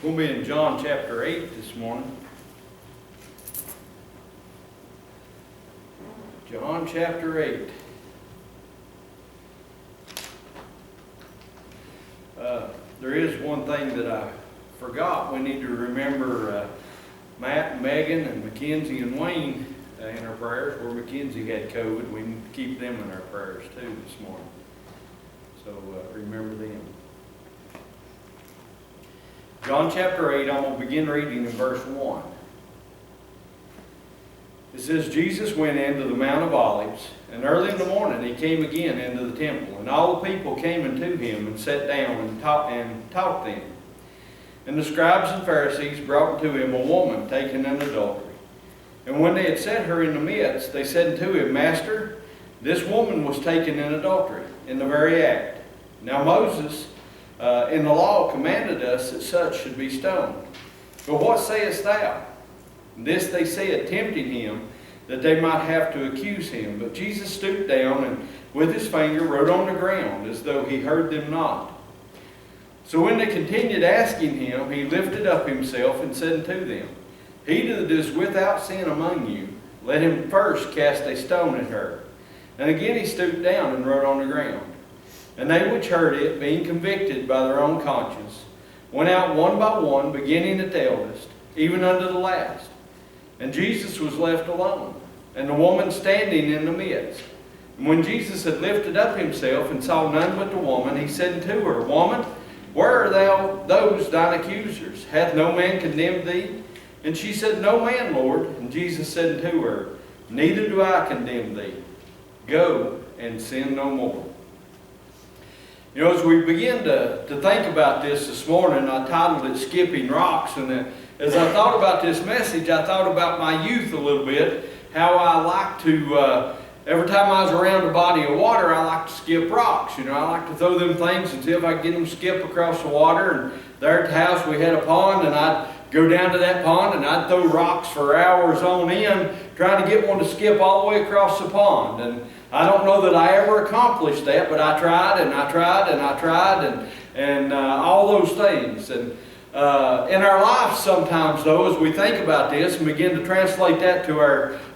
We're going to be in John chapter 8 this morning. John chapter 8. There is one thing that I forgot. We need to remember Matt and Megan and Mackenzie and Wayne in our prayers. Where Mackenzie had COVID, we need to keep them in our prayers too this morning. So remember them. John chapter 8, I'm going to begin reading in verse 1. It says, Jesus went into the Mount of Olives, and early in the morning he came again into the temple, and all the people came unto him and sat down and taught them. And the scribes and Pharisees brought to him a woman taken in adultery. And when they had set her in the midst, they said unto him, Master, this woman was taken in adultery, in the very act. Now Moses in the law commanded us that such should be stoned. But what sayest thou? And this they said, tempting him, that they might have to accuse him. But Jesus stooped down and with his finger wrote on the ground, as though he heard them not. So when they continued asking him, he lifted up himself and said unto them, He that is without sin among you, let him first cast a stone at her. And again he stooped down and wrote on the ground. And they which heard it, being convicted by their own conscience, went out one by one, beginning at the eldest, even unto the last. And Jesus was left alone, and the woman standing in the midst. And when Jesus had lifted up himself and saw none but the woman, he said unto her, Woman, where are those thine accusers? Hath no man condemned thee? And she said, No man, Lord. And Jesus said unto her, Neither do I condemn thee. Go and sin no more. You know, as we begin to think about this morning, I titled it Skipping Rocks. And as I thought about this message, I thought about my youth a little bit, how I like to, every time I was around a body of water, I like to skip rocks. You know, I like to throw them things and see if I can get them to skip across the water. And there at the house we had a pond, and I'd go down to that pond and I'd throw rocks for hours on end, trying to get one to skip all the way across the pond. And I don't know that I ever accomplished that, but I tried and I tried and I tried and all those things. And in our lives sometimes, though, as we think about this and begin to translate that to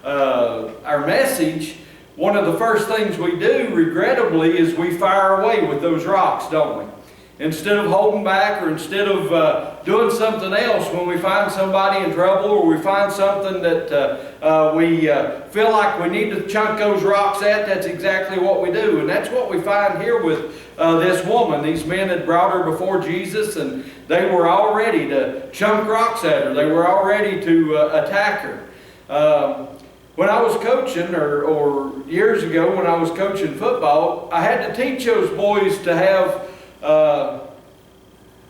our message, one of the first things we do, regrettably, is we fire away with those rocks, don't we? Instead of holding back, or instead of doing something else when we find somebody in trouble, or we find something that we feel like we need to chunk those rocks at, that's exactly what we do. And that's what we find here with this woman. These men had brought her before Jesus, and they were all ready to chunk rocks at her. They were all ready to attack her. When I was coaching, or years ago when I was coaching football, I had to teach those boys to have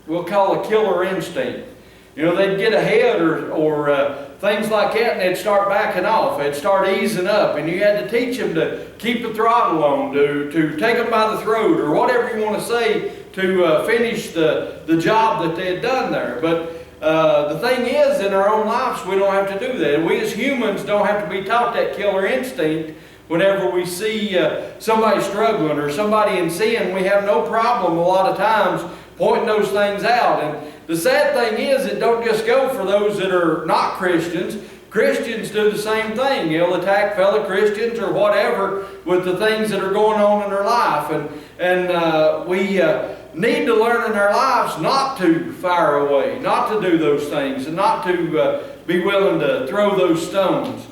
we'll call a killer instinct. You know, they'd get ahead or things like that, and they'd start backing off. They'd start easing up, and you had to teach them to keep the throttle on, to take them by the throat, or whatever you want to say to finish the job that they had done there. But the thing is, in our own lives, we don't have to do that. We as humans don't have to be taught that killer instinct. Whenever we see somebody struggling or somebody in sin, we have no problem a lot of times pointing those things out. And the sad thing is, it don't just go for those that are not Christians. Christians do the same thing. They'll attack fellow Christians or whatever with the things that are going on in their life. And we need to learn in our lives not to fire away, not to do those things, and not to be willing to throw those stones.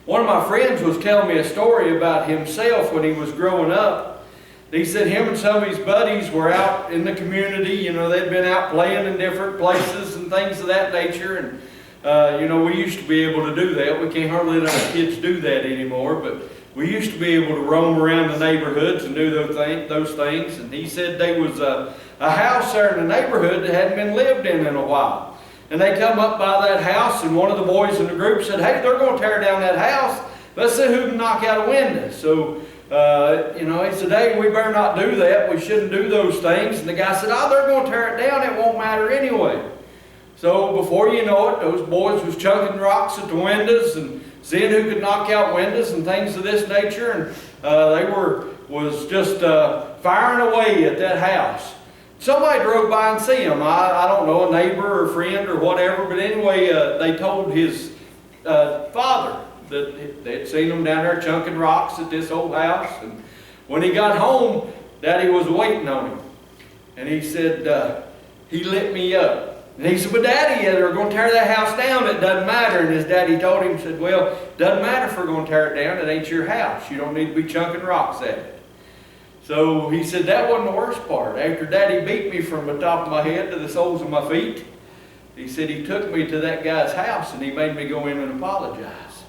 One of my friends was telling me a story about himself when he was growing up. He said him and some of his buddies were out in the community. You know, they'd been out playing in different places and things of that nature. And, you know, we used to be able to do that. We can't hardly let our kids do that anymore. But we used to be able to roam around the neighborhoods and do those things. And he said there was a house there in the neighborhood that hadn't been lived in a while. And they come up by that house, and one of the boys in the group said, Hey, they're going to tear down that house. Let's see who can knock out a window. So, you know, he said, Hey, we better not do that. We shouldn't do those things. And the guy said, Oh, they're going to tear it down. It won't matter anyway. So before you know it, those boys was chunking rocks at the windows and seeing who could knock out windows and things of this nature. And they was just firing away at that house. somebody drove by and see him. I don't know, a neighbor or friend or whatever, but anyway, they told his father that they'd seen him down there chunking rocks at this old house. And when he got home, Daddy was waiting on him. And he said, he lit me up. And he said, but Daddy, they're going to tear that house down. It doesn't matter. And his daddy told him, said, well, it doesn't matter if we're going to tear it down. It ain't your house. You don't need to be chunking rocks at it. So he said, that wasn't the worst part. After Daddy beat me from the top of my head to the soles of my feet, he said he took me to that guy's house and he made me go in and apologize.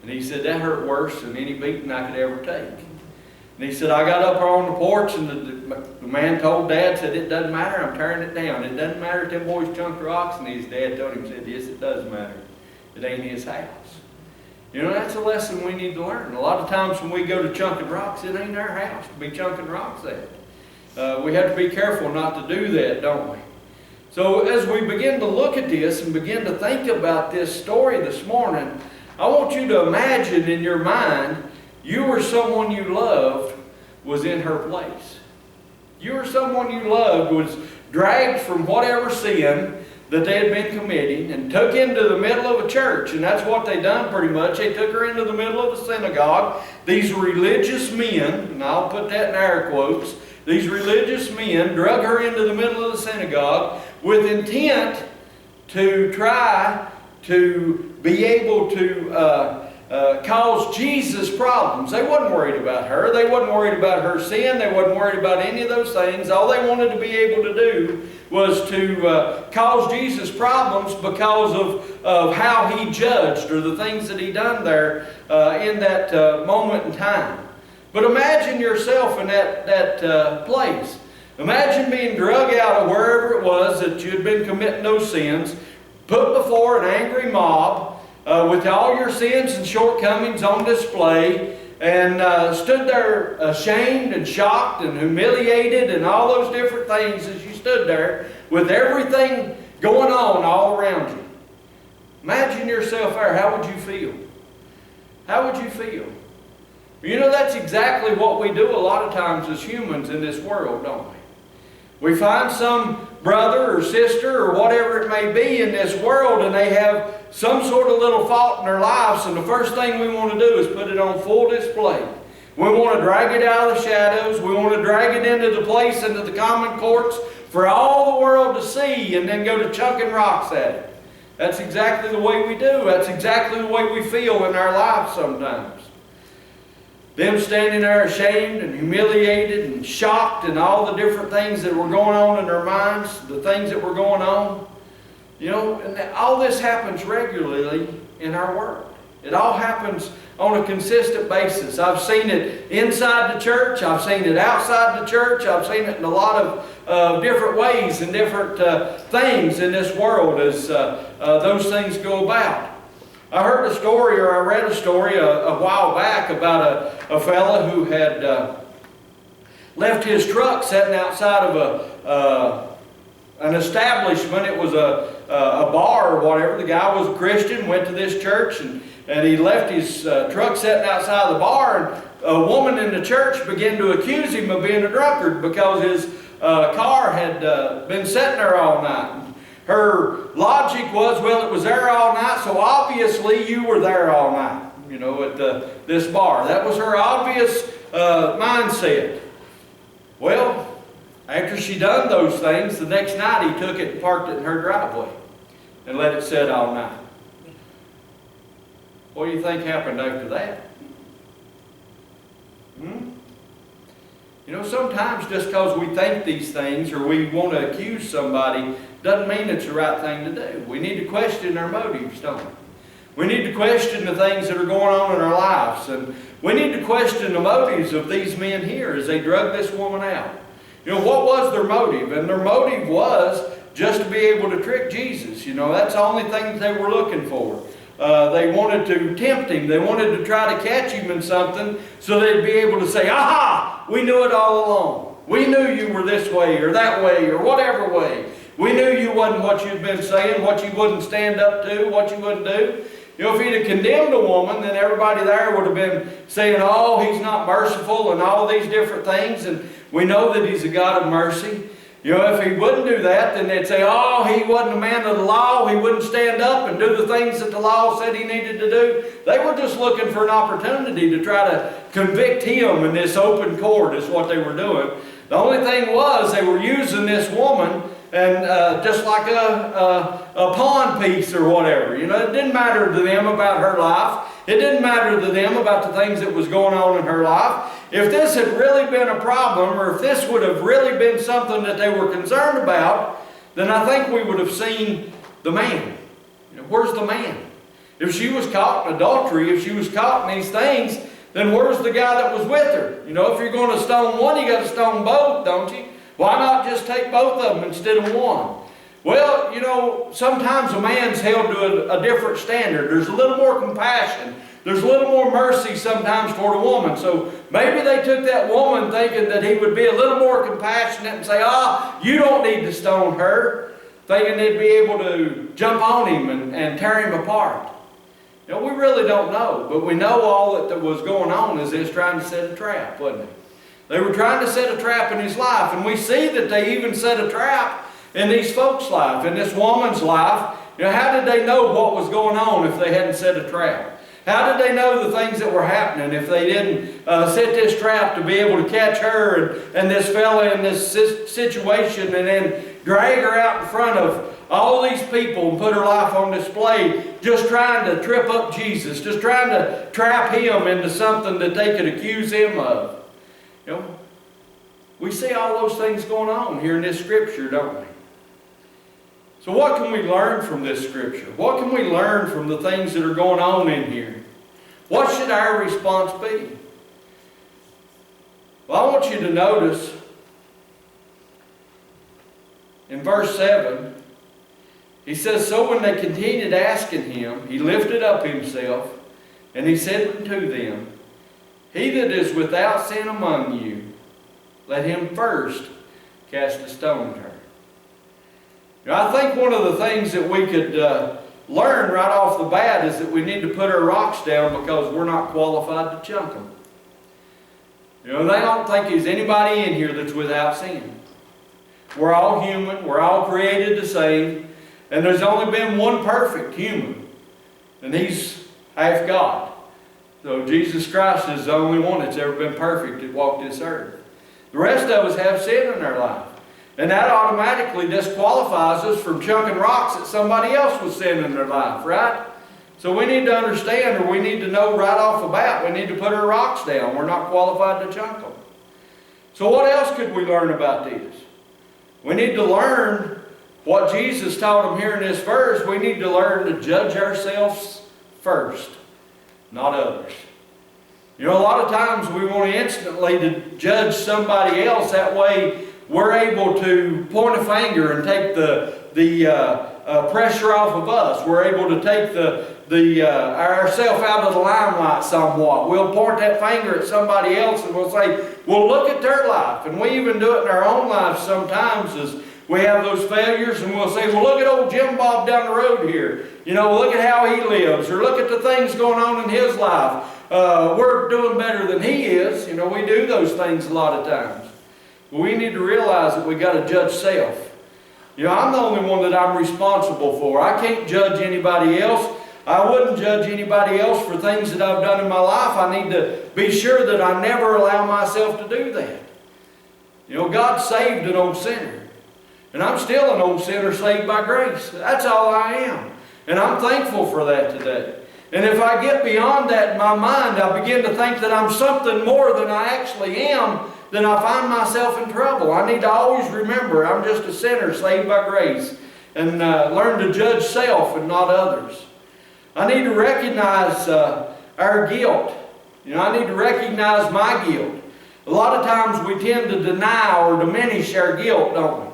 And he said, that hurt worse than any beating I could ever take. And he said, I got up on the porch and the man told Dad, said, it doesn't matter, I'm tearing it down. It doesn't matter if them boys chunked rocks. And his dad told him, said, yes, it does matter. It ain't his house. You know, that's a lesson we need to learn. A lot of times when we go to chunking rocks, it ain't our house to be chunking rocks at. We have to be careful not to do that, don't we? So as we begin to look at this and begin to think about this story this morning, I want you to imagine in your mind you or someone you loved was in her place. You or someone you loved was dragged from whatever sin that they had been committing and took into the middle of a church. And that's what they done pretty much. They took her into the middle of a synagogue. These religious men, and I'll put that in air quotes, these religious men drug her into the middle of the synagogue with intent to try to be able to cause Jesus problems. They wasn't worried about her. They wasn't worried about her sin. They wasn't worried about any of those things. All they wanted to be able to do was to cause Jesus problems because of how he judged or the things that he done there in that moment in time. But imagine yourself in that place. Imagine being drug out of wherever it was that you had been committing those sins, put before an angry mob, with all your sins and shortcomings on display, and stood there ashamed and shocked and humiliated and all those different things as you stood there with everything going on all around you. Imagine yourself there. How would you feel? How would you feel? You know, that's exactly what we do a lot of times as humans in this world, don't we? We find some brother or sister or whatever it may be in this world, and they have some sort of little fault in their lives, and the first thing we want to do is put it on full display. We want to drag it out of the shadows. We want to drag it into the place, into the common courts for all the world to see, and then go to chucking rocks at it. That's exactly the way we do. That's exactly the way we feel in our lives sometimes. Them standing there ashamed and humiliated and shocked and all the different things that were going on in their minds, the things that were going on. You know, and all this happens regularly in our world. It all happens on a consistent basis. I've seen it inside the church. I've seen it outside the church. I've seen it in a lot of different ways and different things in this world as those things go about. I heard a story, or I read a story a while back about a fella who had left his truck sitting outside of an establishment. It was a bar or whatever. The guy was a Christian, went to this church, and he left his truck sitting outside of the bar, and a woman in the church began to accuse him of being a drunkard because his car had been sitting there all night. Her logic was, well, it was there all night, so obviously you were there all night, you know, at this bar. That was her obvious mindset. Well, after she done those things, the next night he took it and parked it in her driveway and let it sit all night. What do you think happened after that? You know, sometimes just because we think these things or we want to accuse somebody doesn't mean it's the right thing to do. We need to question our motives, don't we? We need to question the things that are going on in our lives. And we need to question the motives of these men here as they drug this woman out. You know, what was their motive? And their motive was just to be able to trick Jesus. You know, that's the only thing that they were looking for. They wanted to tempt him. They wanted to try to catch him in something so they'd be able to say, aha, we knew it all along. We knew you were this way or that way or whatever way. We knew you wasn't what you'd been saying, what you wouldn't stand up to, what you wouldn't do. You know, if he'd have condemned a woman, then everybody there would have been saying, oh, he's not merciful and all these different things. And we know that he's a God of mercy. You know, if he wouldn't do that, then they'd say, oh, he wasn't a man of the law. He wouldn't stand up and do the things that the law said he needed to do. They were just looking for an opportunity to try to convict him in this open court is what they were doing. The only thing was they were using this woman and just like a pawn piece or whatever. You know, it didn't matter to them about her life. It didn't matter to them about the things that was going on in her life. If this had really been a problem, or if this would have really been something that they were concerned about, then I think we would have seen the man. You know, where's the man? If she was caught in adultery, if she was caught in these things, then where's the guy that was with her? You know, if you're going to stone one, you got to stone both, don't you? Why not just take both of them instead of one? Well, you know, sometimes a man's held to a different standard. There's a little more compassion. There's a little more mercy sometimes toward a woman. So maybe they took that woman thinking that he would be a little more compassionate and say, you don't need to stone her, thinking they'd be able to jump on him and tear him apart. You know, we really don't know, but we know all that was going on is this trying to set a trap, wasn't it? They were trying to set a trap in his life, and we see that they even set a trap in these folks' life, in this woman's life. You know, how did they know what was going on if they hadn't set a trap? How did they know the things that were happening if they didn't set this trap to be able to catch her and this fella in this situation and then drag her out in front of all these people and put her life on display, just trying to trip up Jesus, just trying to trap him into something that they could accuse him of? You know, we see all those things going on here in this scripture, don't we? So what can we learn from this scripture? What can we learn from the things that are going on in here? What should our response be? Well, I want you to notice in verse 7, he says, so when they continued asking him, he lifted up himself, and he said unto them, he that is without sin among you, let him first cast a stone at her. Now, I think one of the things that we could learn right off the bat is that we need to put our rocks down because we're not qualified to chunk them. You know, they don't think there's anybody in here that's without sin. We're all human. We're all created the same. And there's only been one perfect human, and he's half God. So Jesus Christ is the only one that's ever been perfect that walked this earth. The rest of us have sin in our life. And that automatically disqualifies us from chunking rocks at somebody else with sin in their life, right? So we need to understand, or we need to know right off the bat, we need to put our rocks down. We're not qualified to chunk them. So what else could we learn about this? We need to learn what Jesus taught them here in this verse. We need to learn to judge ourselves first, not others. You know, a lot of times we want to instantly to judge somebody else. That way we're able to point a finger and take the pressure off of us. We're able to take ourselves out of the limelight somewhat. We'll point that finger at somebody else and we'll say, well, look at their life. And we even do it in our own lives sometimes as we have those failures, and we'll say, well, look at old Jim Bob down the road here. You know, look at how he lives, or look at the things going on in his life. We're doing better than he is. You know, we do those things a lot of times. But we need to realize that we got to judge self. You know, I'm the only one that I'm responsible for. I can't judge anybody else. I wouldn't judge anybody else for things that I've done in my life. I need to be sure that I never allow myself to do that. You know, God saved an old sinner. And I'm still an old sinner saved by grace. That's all I am. And I'm thankful for that today. And if I get beyond that in my mind, I begin to think that I'm something more than I actually am, then I find myself in trouble. I need to always remember I'm just a sinner saved by grace. And learn to judge self and not others. I need to recognize our guilt. You know, I need to recognize my guilt. A lot of times we tend to deny or diminish our guilt, don't we?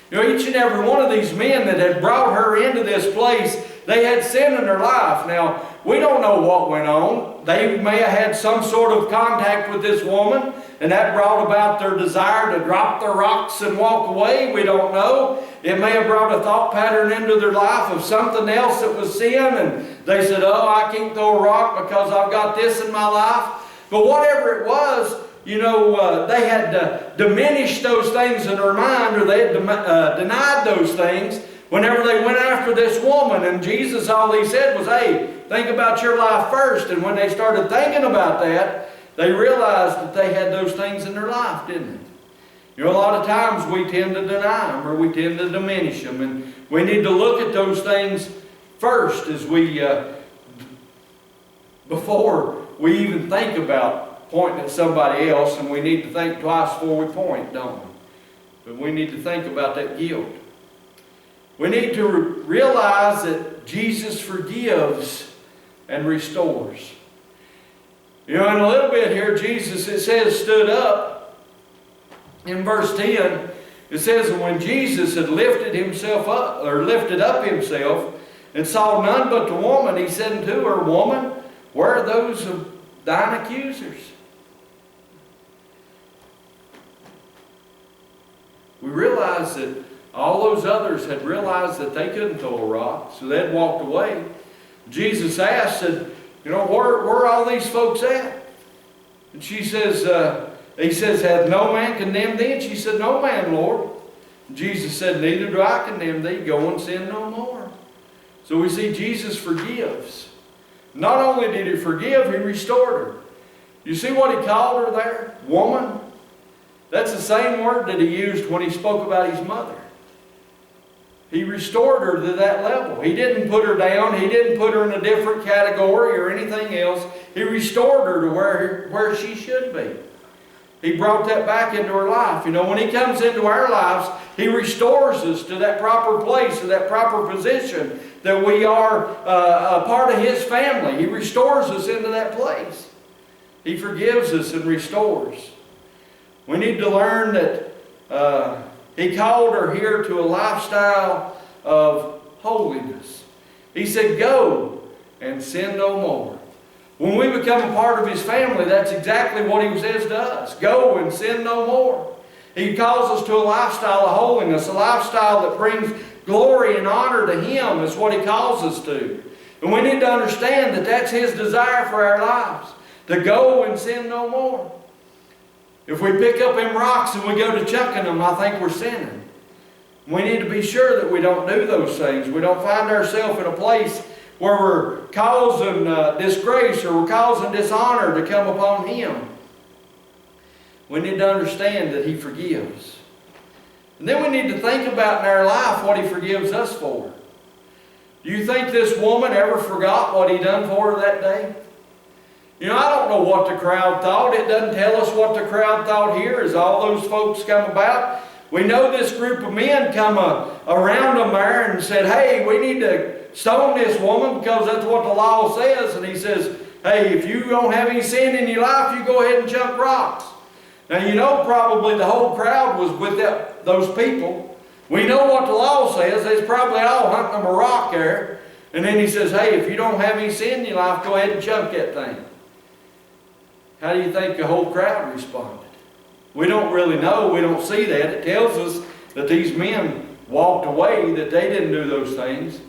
You know, each and every one of these men that had brought her into this place, they had sin in their life. Now, we don't know what went on. They may have had some sort of contact with this woman, and that brought about their desire to drop their rocks and walk away. We don't know. It may have brought a thought pattern into their life of something else that was sin, and they said, oh, I can't throw a rock because I've got this in my life. But whatever it was, they had diminished those things in their mind, or they had denied those things whenever they went after this woman. And Jesus, all he said was, hey, think about your life first. And when they started thinking about that, they realized that they had those things in their life, didn't they? A lot of times we tend to deny them, or we tend to diminish them. And we need to look at those things first as before we even think about pointing at somebody else. And we need to think twice before we point, don't we? But we need to think about that guilt. We need to realize that Jesus forgives and restores. In a little bit here, Jesus, it says, stood up. In verse 10, it says, when Jesus had lifted up himself, and saw none but the woman, he said unto her, Woman, where are those of thine accusers? We realize that all those others had realized that they couldn't throw a rock, so they'd walked away. Jesus asked, where are all these folks at? And she says, he says, hath no man condemned thee? And she said, No man, Lord. And Jesus said, Neither do I condemn thee. Go and sin no more. So we see Jesus forgives. Not only did he forgive, he restored her. You see what he called her there? Woman. That's the same word that he used when he spoke about his mother. He restored her to that level. He didn't put her down. He didn't put her in a different category or anything else. He restored her to where she should be. He brought that back into her life. When he comes into our lives, he restores us to that proper place, to that proper position, that we are a part of his family. He restores us into that place. He forgives us and restores. We need to learn that he called her here to a lifestyle of holiness. He said, Go and sin no more. When we become a part of his family, that's exactly what he says to us. Go and sin no more. He calls us to a lifestyle of holiness, a lifestyle that brings glory and honor to him is what he calls us to. And we need to understand that that's his desire for our lives, to go and sin no more. If we pick up them rocks and we go to chucking them, I think we're sinning. We need to be sure that we don't do those things. We don't find ourselves in a place where we're causing disgrace or we're causing dishonor to come upon him. We need to understand that he forgives. And then we need to think about in our life what he forgives us for. Do you think this woman ever forgot what he done for her that day? I don't know what the crowd thought. It doesn't tell us what the crowd thought here as all those folks come about. We know this group of men come around them there and said, hey, we need to stone this woman because that's what the law says. And he says, hey, if you don't have any sin in your life, you go ahead and chuck rocks. Now, probably the whole crowd was with those people. We know what the law says. They's probably all hunting them a rock there. And then he says, hey, if you don't have any sin in your life, go ahead and chuck that thing. How do you think the whole crowd responded? We don't really know. We don't see that. It tells us that these men walked away, that they didn't do those things.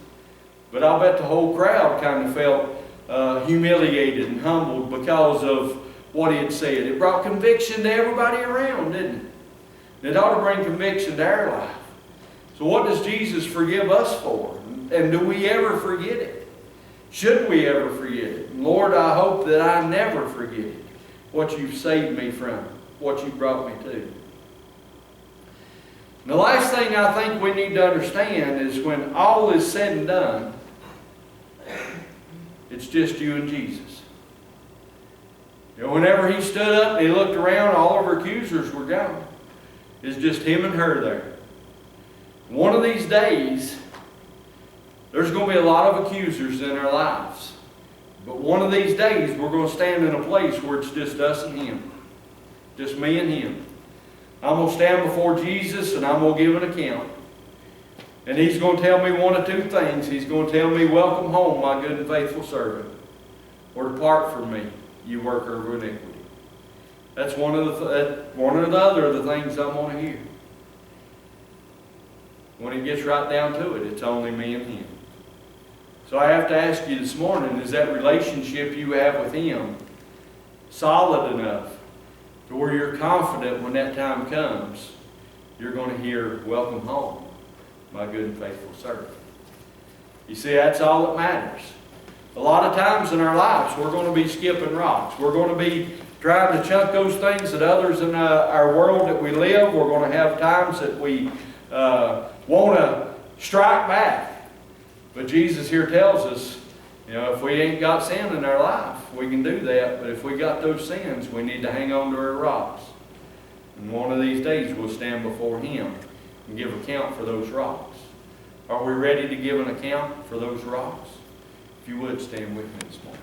But I'll bet the whole crowd kind of felt humiliated and humbled because of what he had said. It brought conviction to everybody around, didn't it? It ought to bring conviction to our life. So what does Jesus forgive us for? And do we ever forget it? Should we ever forget it? And Lord, I hope that I never forget it. What you've saved me from, what you brought me to. And the last thing I think we need to understand is when all is said and done, it's just you and Jesus. Whenever he stood up and he looked around, all of her accusers were gone. It's just him and her there. One of these days, there's going to be a lot of accusers in our lives. But one of these days, we're going to stand in a place where it's just us and him. Just me and him. I'm going to stand before Jesus and I'm going to give an account. And he's going to tell me one of two things. He's going to tell me, welcome home, my good and faithful servant. Or depart from me, you worker of iniquity. That's one of the other things I'm going to hear. When it gets right down to it, it's only me and him. So I have to ask you this morning, is that relationship you have with him solid enough to where you're confident when that time comes, you're going to hear, "Welcome home, my good and faithful servant." You see, that's all that matters. A lot of times in our lives, we're going to be skipping rocks. We're going to be trying to chunk those things that others in our world that we live. We're going to have times that we want to strike back. But Jesus here tells us, if we ain't got sin in our life, we can do that. But if we got those sins, we need to hang on to our rocks. And one of these days, we'll stand before Him and give account for those rocks. Are we ready to give an account for those rocks? If you would, stand with me this morning.